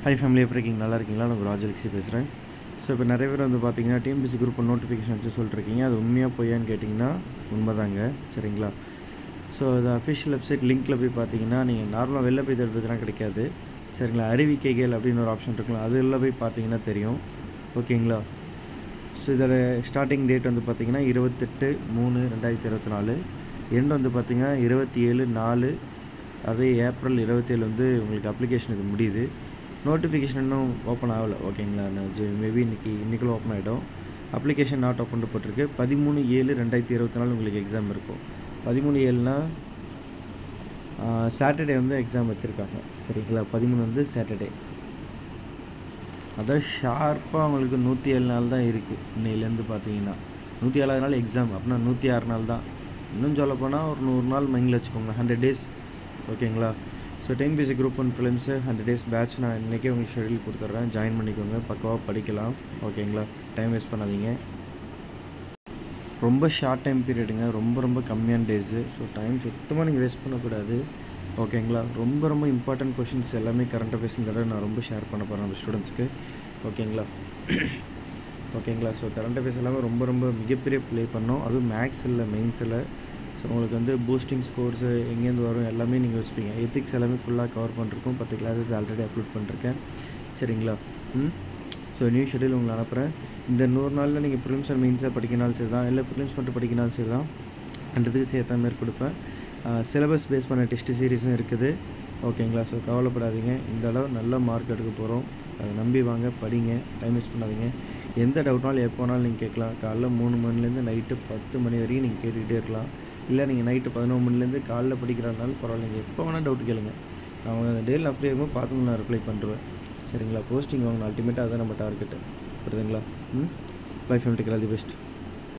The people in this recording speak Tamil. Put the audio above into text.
ஹாய் ஃபேமிலி, எப்படி இருக்கீங்க? நல்லா இருக்கீங்களா? நான் ராஜலக்ஷி பேசுகிறேன். ஸோ இப்போ நிறைய பேர் வந்து பார்த்தீங்கன்னா டிஎன்பிஎஸ்சி குரூப் நோட்டிஃபிகேஷன் வச்சு சொல்லிருக்கீங்க. அது உண்மையாக பொய்யான்னு கேட்டிங்கன்னா உண்மைதாங்க, சரிங்களா? ஸோ அது அஃபிஷியல் வெப்சைட் லிங்க்கில் போய் பார்த்தீங்கன்னா நீங்கள் நார்மலாக வெளில போய் தேடுறதுலாம் கிடைக்காது, சரிங்களா? அறிவிக்கைகள் அப்படின்னு ஒரு ஆப்ஷன் இருக்குங்களா, அதில் போய் பார்த்தீங்கன்னா தெரியும், ஓகேங்களா? ஸோ இதோட ஸ்டார்டிங் டேட் வந்து பார்த்தீங்கன்னா 28/3/2024, எண்ட் வந்து பார்த்தீங்கன்னா 27/4, அதே ஏப்ரல் 27 வந்து உங்களுக்கு அப்ளிகேஷன் இது முடியுது. நோட்டிஃபிகேஷன் இன்னும் ஓப்பன் ஆகலை, ஓகேங்களா? மேபி இன்றைக்குள்ள ஓப்பன் ஆகிடும். அப்ளிகேஷன் நாட் ஓப்பன் போட்டிருக்கு. 13/7/2024 உங்களுக்கு எக்ஸாம் இருக்கும். 13/7னா சாட்டர்டே வந்து எக்ஸாம் வச்சுருக்காங்க, சரிங்களா? 13 வந்து சாட்டர்டே. அதான் ஷார்ப்பாக உங்களுக்கு 107 நாள் தான் இருக்குது இன்னையிலேருந்து பார்த்தீங்கன்னா. 107வது நாள் எக்ஸாம், அப்படின்னா 106 நாள் தான். இன்னும் சொல்லப்போனால் ஒரு 100 நாள் மைண்டில் வச்சுக்கோங்க, 100 days, ஓகேங்களா? So TNPSC group 1 prelims 100 days batch நான் இன்றைக்கே உங்களுக்கு ஷெடியூல் கொடுத்துட்றேன். ஜாயின் பண்ணிக்கோங்க, பக்காவாக படிக்கலாம், ஓகேங்களா? டைம் வேஸ்ட் பண்ணாதீங்க. ரொம்ப ஷார்ட் டைம் பீரியடுங்க, ரொம்ப கம்மியான டேஸு. ஸோ டைம் சுத்தமாக நீங்கள் வேஸ்ட் பண்ணக்கூடாது, ஓகேங்களா? ரொம்ப இம்பார்ட்டன்ட் கொஷின்ஸ் எல்லாமே கரண்ட் அஃபேர்ஸ் இந்த தடவை நான் ரொம்ப ஷேர் பண்ண போகிறேன் நம்ம ஸ்டூடெண்ட்ஸ்க்கு, ஓகேங்களா? ஸோ கரண்ட் அஃபேர்ஸ் எல்லாமே ரொம்ப மிகப்பெரிய ப்ளே பண்ணோம். அதுவும் மேக்ஸ் இல்லை, மெயின்ஸில். ஸோ உங்களுக்கு வந்து பூஸ்டிங் ஸ்கோர்ஸு எங்கேருந்து வரும் எல்லாமே நீங்கள் வச்சுப்பீங்க. எத்திக்ஸ் எல்லாமே ஃபுல்லாக கவர் பண்ணிருக்கோம். 10 கிளாஸஸ் ஆல்ரெடி அப்லோட் பண்ணிருக்கேன், சரிங்களா? ஸோ நியூ ஷெடியூல் உங்களுக்கு அனுப்புகிறேன். இந்த 100 நாளில் நீங்கள் ப்ரிலிம்ஸ் அண்ட் மெயின்ஸாக படிக்கினாலும் சரி தான், இல்லை ப்ரிலிம்ஸ் மட்டும் படிக்கினாலும் சரி தான், ரெண்டுத்துக்கு சேர்த்த மாதிரி கொடுப்பேன். சிலபஸ் பேஸ் பண்ண டெஸ்ட் சீரீஸும் இருக்குது, ஓகேங்களா? ஸோ கவலைப்படாதீங்க, இந்த அளவு நல்ல மார்க் எடுக்க போகிறோம். அதை நம்பி வாங்க, படிங்க, டைம் வேஸ்ட் பண்ணாதீங்க. எந்த டவுட்னாலும் எப்போ வேணாலும் நீங்கள் கேட்கலாம். காலைல 3 மணிலேருந்து நைட்டு 10 மணி வரைக்கும் நீங்கள் கேட்டுக்கிட்டே இருக்கலாம். இல்லை நீங்கள் நைட்டு 11 மணிலேருந்து காலைல படிக்கிறதுனாலும் பரவாயில்ல, நீங்கள் எப்போ வேணால் டவுட் கேளுங்க. நான் அந்த டேயில் ஃப்ரீ ஆகும்போது பார்த்து நான் ரிப்ளை பண்ணுறேன், சரிங்களா? போஸ்டிங் வாங்கணும், அல்டிமேட்டாக அதுதான் நம்ம டார்கெட்டு, புரியுதுங்களா? பை ஃபேமிலிக்கு ஆல் தி பெஸ்ட்.